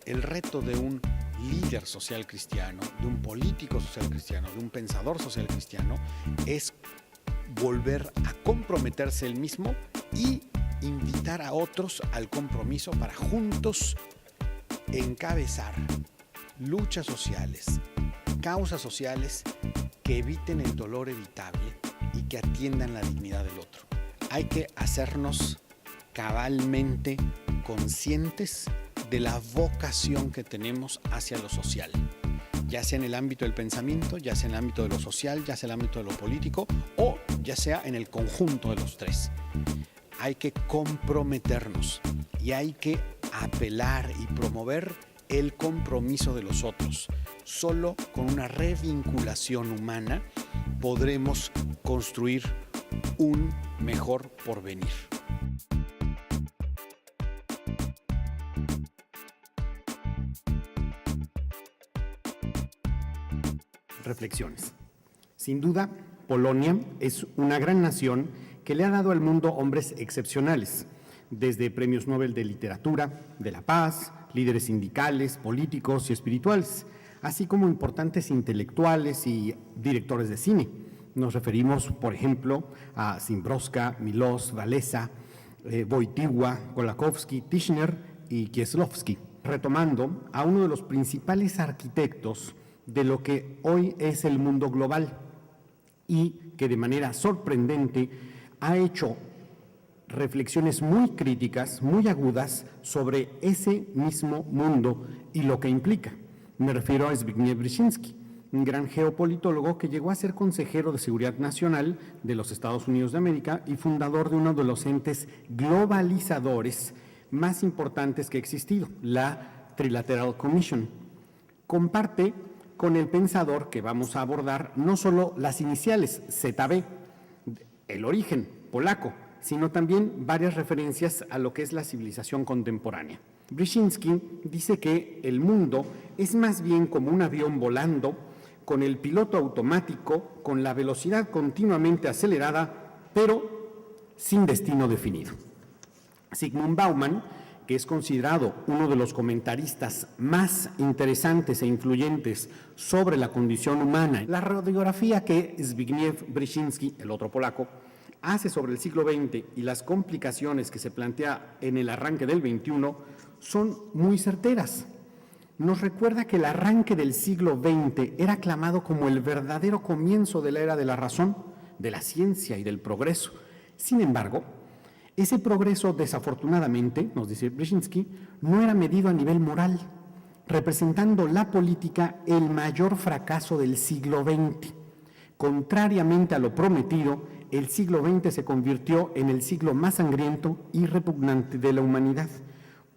el reto de un líder social cristiano, de un político social cristiano, de un pensador social cristiano, es volver a comprometerse él mismo y invitar a otros al compromiso para juntos encabezar luchas sociales, causas sociales que eviten el dolor evitable y que atiendan la dignidad del otro. Hay que hacernos cabalmente conscientes de la vocación que tenemos hacia lo social, ya sea en el ámbito del pensamiento, ya sea en el ámbito de lo social, ya sea en el ámbito de lo político o ya sea en el conjunto de los tres. Hay que comprometernos y hay que apelar y promover el compromiso de los otros. Solo con una revinculación humana podremos construir un mejor porvenir. Reflexiones. Sin duda, Polonia es una gran nación que le ha dado al mundo hombres excepcionales, desde premios Nobel de Literatura, de la Paz, líderes sindicales, políticos y espirituales, así como importantes intelectuales y directores de cine. Nos referimos, por ejemplo, a Szymborska, Milosz, Walesa, Wojtyła, Kolakowski, Tischner y Kieślowski, retomando a uno de los principales arquitectos de lo que hoy es el mundo global y que de manera sorprendente ha hecho reflexiones muy críticas, muy agudas sobre ese mismo mundo y lo que implica. Me refiero a Zbigniew Brzezinski, un gran geopolitólogo que llegó a ser consejero de Seguridad Nacional de los Estados Unidos de América y fundador de uno de los entes globalizadores más importantes que ha existido, la Trilateral Commission. Comparte con el pensador que vamos a abordar no solo las iniciales ZB, el origen polaco, sino también varias referencias a lo que es la civilización contemporánea. Brzezinski dice que el mundo es más bien como un avión volando, con el piloto automático, con la velocidad continuamente acelerada, pero sin destino definido. Zygmunt Bauman, que es considerado uno de los comentaristas más interesantes e influyentes sobre la condición humana, la radiografía que Zbigniew Brzezinski, el otro polaco, hace sobre el siglo XX y las complicaciones que se plantea en el arranque del XXI son muy certeras. Nos recuerda que el arranque del siglo XX era aclamado como el verdadero comienzo de la era de la razón, de la ciencia y del progreso. Sin embargo, ese progreso, desafortunadamente, nos dice Brzezinski, no era medido a nivel moral, representando la política el mayor fracaso del siglo XX. Contrariamente a lo prometido, el siglo XX se convirtió en el siglo más sangriento y repugnante de la humanidad.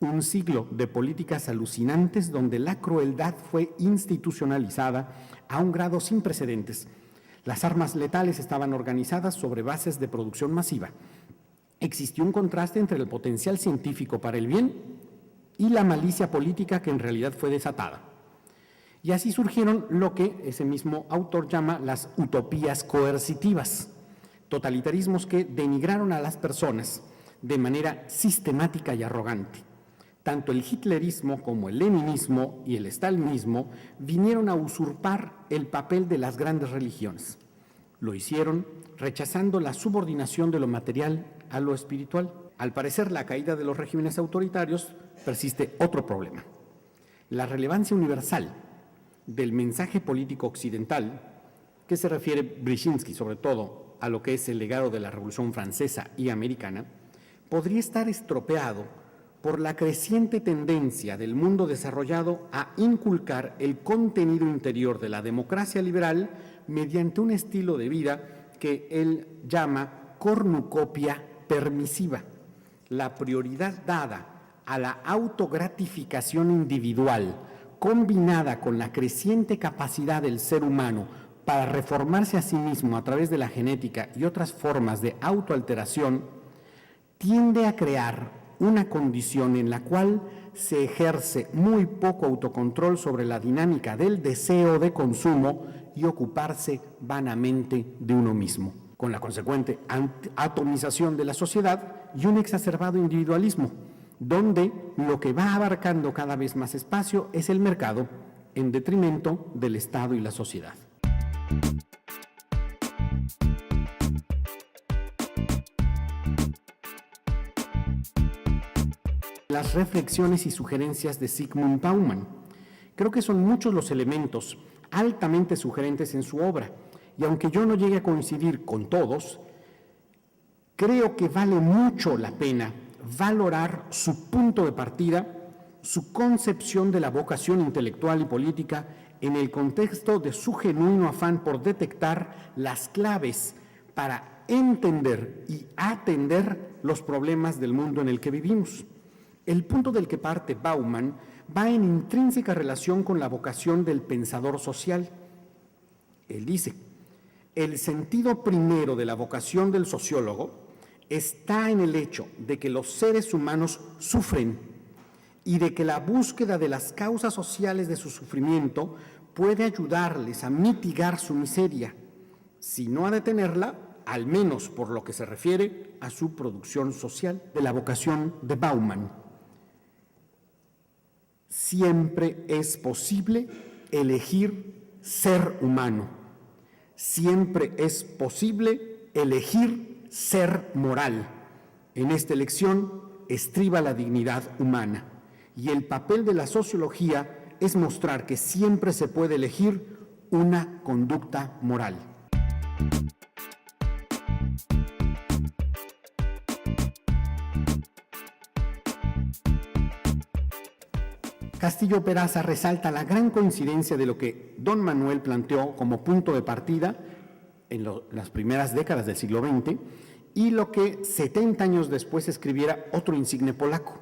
Un siglo de políticas alucinantes donde la crueldad fue institucionalizada a un grado sin precedentes. Las armas letales estaban organizadas sobre bases de producción masiva. Existió un contraste entre el potencial científico para el bien y la malicia política que en realidad fue desatada. Y así surgieron lo que ese mismo autor llama las utopías coercitivas, totalitarismos que denigraron a las personas de manera sistemática y arrogante. Tanto el hitlerismo como el leninismo y el stalinismo vinieron a usurpar el papel de las grandes religiones. Lo hicieron rechazando la subordinación de lo material a lo espiritual. Al parecer, la caída de los regímenes autoritarios persiste otro problema. La relevancia universal del mensaje político occidental, que se refiere Brzezinski sobre todo a lo que es el legado de la Revolución Francesa y Americana, podría estar estropeado por la creciente tendencia del mundo desarrollado a inculcar el contenido interior de la democracia liberal mediante un estilo de vida que él llama cornucopia permisiva, la prioridad dada a la autogratificación individual, combinada con la creciente capacidad del ser humano para reformarse a sí mismo a través de la genética y otras formas de autoalteración, tiende a crear una condición en la cual se ejerce muy poco autocontrol sobre la dinámica del deseo de consumo y ocuparse vanamente de uno mismo, con la consecuente atomización de la sociedad y un exacerbado individualismo, donde lo que va abarcando cada vez más espacio es el mercado en detrimento del Estado y la sociedad. Las reflexiones y sugerencias de Zygmunt Bauman. Creo que son muchos los elementos altamente sugerentes en su obra, y aunque yo no llegue a coincidir con todos, creo que vale mucho la pena valorar su punto de partida, su concepción de la vocación intelectual y política en el contexto de su genuino afán por detectar las claves para entender y atender los problemas del mundo en el que vivimos. El punto del que parte Bauman va en intrínseca relación con la vocación del pensador social. Él dice: el sentido primero de la vocación del sociólogo está en el hecho de que los seres humanos sufren y de que la búsqueda de las causas sociales de su sufrimiento puede ayudarles a mitigar su miseria, si no a detenerla, al menos por lo que se refiere a su producción social. De la vocación de Bauman: siempre es posible elegir ser humano, siempre es posible elegir ser moral. En esta elección estriba la dignidad humana, y el papel de la sociología es mostrar que siempre se puede elegir una conducta moral. Castillo Peraza resalta la gran coincidencia de lo que don Manuel planteó como punto de partida en las primeras décadas del siglo XX y lo que 70 años después escribiera otro insigne polaco.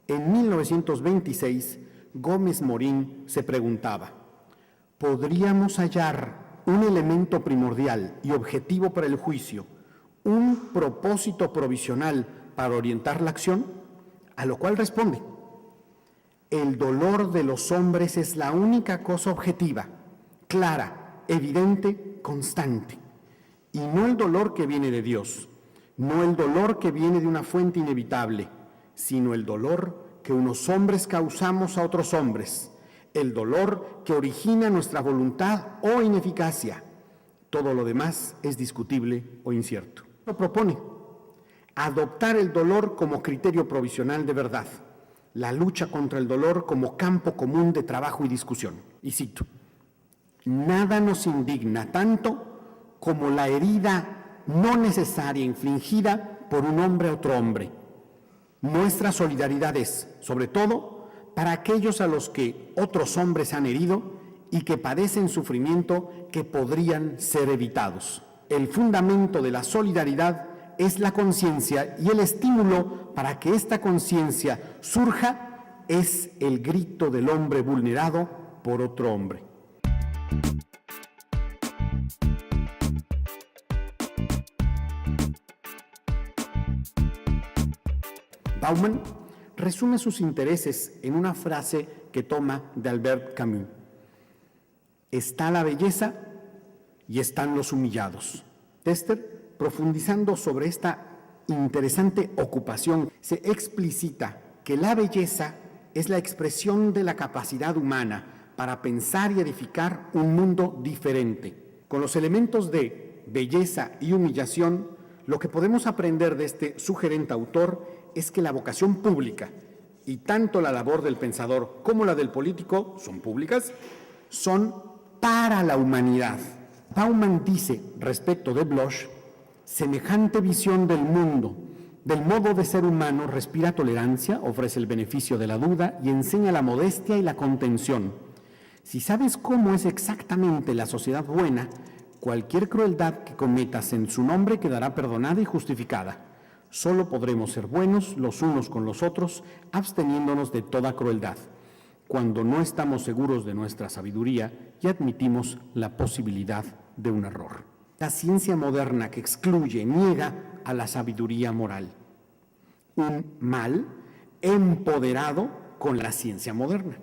En 1926, Gómez Morín se preguntaba: ¿podríamos hallar un elemento primordial y objetivo para el juicio, un propósito provisional para orientar la acción? A lo cual responde: el dolor de los hombres es la única cosa objetiva, clara, evidente, constante, y no el dolor que viene de Dios, no el dolor que viene de una fuente inevitable, sino el dolor que unos hombres causamos a otros hombres, el dolor que origina nuestra voluntad o ineficacia. Todo lo demás es discutible o incierto. Lo propone: adoptar el dolor como criterio provisional de verdad, la lucha contra el dolor como campo común de trabajo y discusión. Y cito: nada nos indigna tanto como la herida no necesaria infligida por un hombre a otro hombre. Nuestra solidaridad es, sobre todo, para aquellos a los que otros hombres han herido y que padecen sufrimiento que podrían ser evitados. El fundamento de la solidaridad es la conciencia, y el estímulo para que esta conciencia surja es el grito del hombre vulnerado por otro hombre. Bauman resume sus intereses en una frase que toma de Albert Camus: está la belleza y están los humillados. Tester, profundizando sobre esta interesante ocupación, se explicita que la belleza es la expresión de la capacidad humana para pensar y edificar un mundo diferente. Con los elementos de belleza y humillación, lo que podemos aprender de este sugerente autor es que la vocación pública, y tanto la labor del pensador como la del político son públicas, son para la humanidad. Bauman dice respecto de Bloch: semejante visión del mundo, del modo de ser humano, respira tolerancia, ofrece el beneficio de la duda y enseña la modestia y la contención. Si sabes cómo es exactamente la sociedad buena, cualquier crueldad que cometas en su nombre quedará perdonada y justificada. Solo podremos ser buenos los unos con los otros, absteniéndonos de toda crueldad, cuando no estamos seguros de nuestra sabiduría y admitimos la posibilidad de un error. La ciencia moderna que excluye, niega a la sabiduría moral. Un mal empoderado con la ciencia moderna.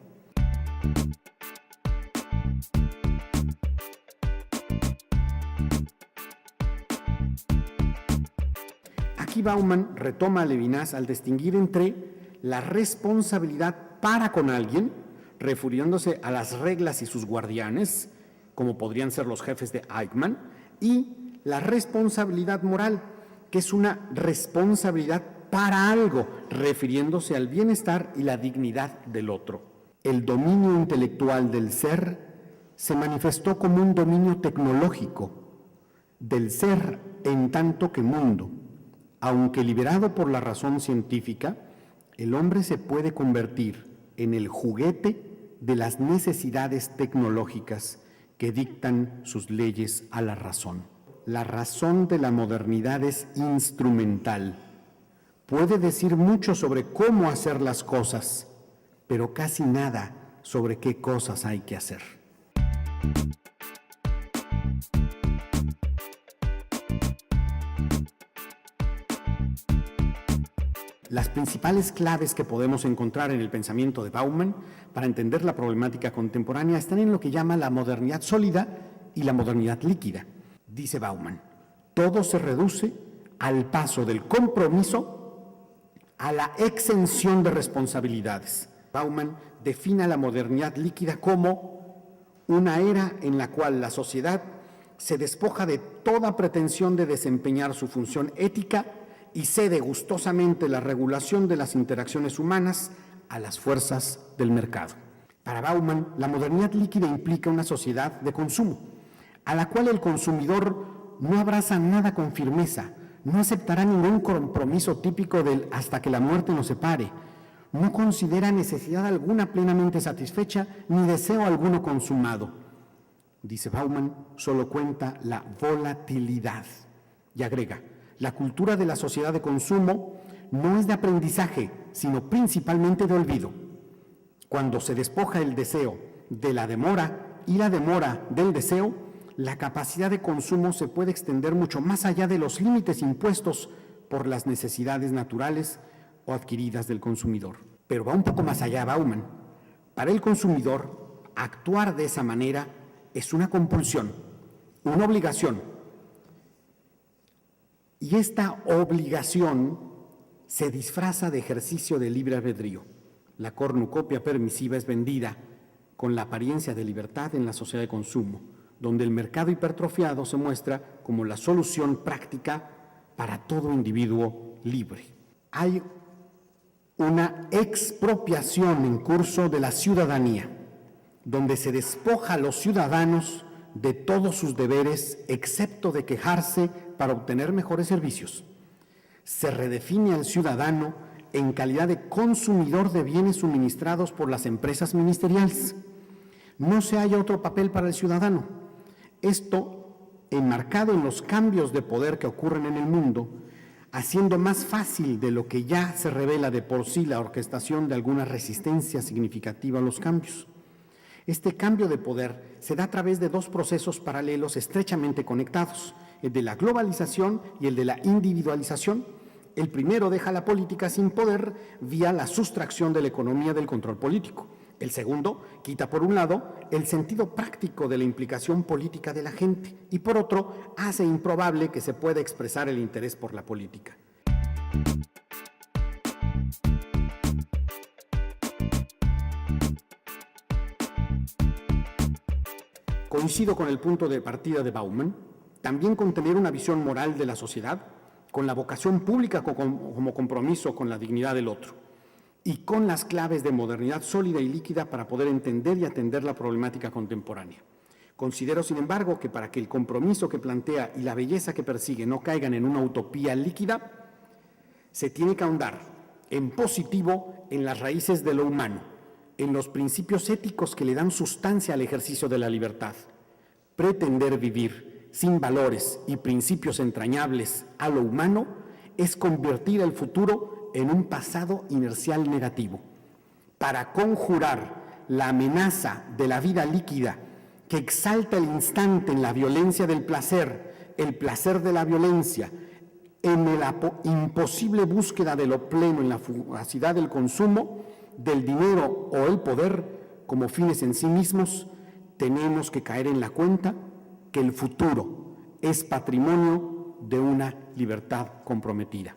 Aquí Bauman retoma a Levinas al distinguir entre la responsabilidad para con alguien, refiriéndose a las reglas y sus guardianes, como podrían ser los jefes de Eichmann, y la responsabilidad moral, que es una responsabilidad para algo, refiriéndose al bienestar y la dignidad del otro. El dominio intelectual del ser se manifestó como un dominio tecnológico del ser en tanto que mundo. Aunque liberado por la razón científica, el hombre se puede convertir en el juguete de las necesidades tecnológicas que dictan sus leyes a la razón. La razón de la modernidad es instrumental. Puede decir mucho sobre cómo hacer las cosas, pero casi nada sobre qué cosas hay que hacer. Las principales claves que podemos encontrar en el pensamiento de Bauman para entender la problemática contemporánea están en lo que llama la modernidad sólida y la modernidad líquida. Dice Bauman, todo se reduce al paso del compromiso a la exención de responsabilidades. Bauman define la modernidad líquida como una era en la cual la sociedad se despoja de toda pretensión de desempeñar su función ética y cede gustosamente la regulación de las interacciones humanas a las fuerzas del mercado. Para Bauman, la modernidad líquida implica una sociedad de consumo, a la cual el consumidor no abraza nada con firmeza, no aceptará ningún compromiso típico del hasta que la muerte nos separe, no considera necesidad alguna plenamente satisfecha ni deseo alguno consumado. Dice Bauman, solo cuenta la volatilidad. Y agrega, la cultura de la sociedad de consumo no es de aprendizaje, sino principalmente de olvido. Cuando se despoja el deseo de la demora y la demora del deseo, la capacidad de consumo se puede extender mucho más allá de los límites impuestos por las necesidades naturales o adquiridas del consumidor. Pero va un poco más allá Bauman. Para el consumidor, actuar de esa manera es una compulsión, una obligación. Y esta obligación se disfraza de ejercicio de libre albedrío. La cornucopia permisiva es vendida con la apariencia de libertad en la sociedad de consumo, donde el mercado hipertrofiado se muestra como la solución práctica para todo individuo libre. Hay una expropiación en curso de la ciudadanía, donde se despoja a los ciudadanos de todos sus deberes, excepto de quejarse para obtener mejores servicios. Se redefine al ciudadano en calidad de consumidor de bienes suministrados por las empresas ministeriales. No se halla otro papel para el ciudadano. Esto, enmarcado en los cambios de poder que ocurren en el mundo, haciendo más fácil de lo que ya se revela de por sí la orquestación de alguna resistencia significativa a los cambios. Este cambio de poder se da a través de dos procesos paralelos estrechamente conectados, el de la globalización y el de la individualización. El primero deja la política sin poder vía la sustracción de la economía del control político. El segundo quita, por un lado, el sentido práctico de la implicación política de la gente y, por otro, hace improbable que se pueda expresar el interés por la política. Coincido con el punto de partida de Bauman, también con tener una visión moral de la sociedad, con la vocación pública como compromiso con la dignidad del otro, y con las claves de modernidad sólida y líquida para poder entender y atender la problemática contemporánea. Considero, sin embargo, que para que el compromiso que plantea y la belleza que persigue no caigan en una utopía líquida, se tiene que ahondar en positivo en las raíces de lo humano, en los principios éticos que le dan sustancia al ejercicio de la libertad. Pretender vivir sin valores y principios entrañables a lo humano es convertir el futuro en un pasado inercial negativo. Para conjurar la amenaza de la vida líquida que exalta el instante en la violencia del placer, el placer de la violencia, en la imposible búsqueda de lo pleno, en la fugacidad del consumo, del dinero o el poder como fines en sí mismos, tenemos que caer en la cuenta que el futuro es patrimonio de una libertad comprometida.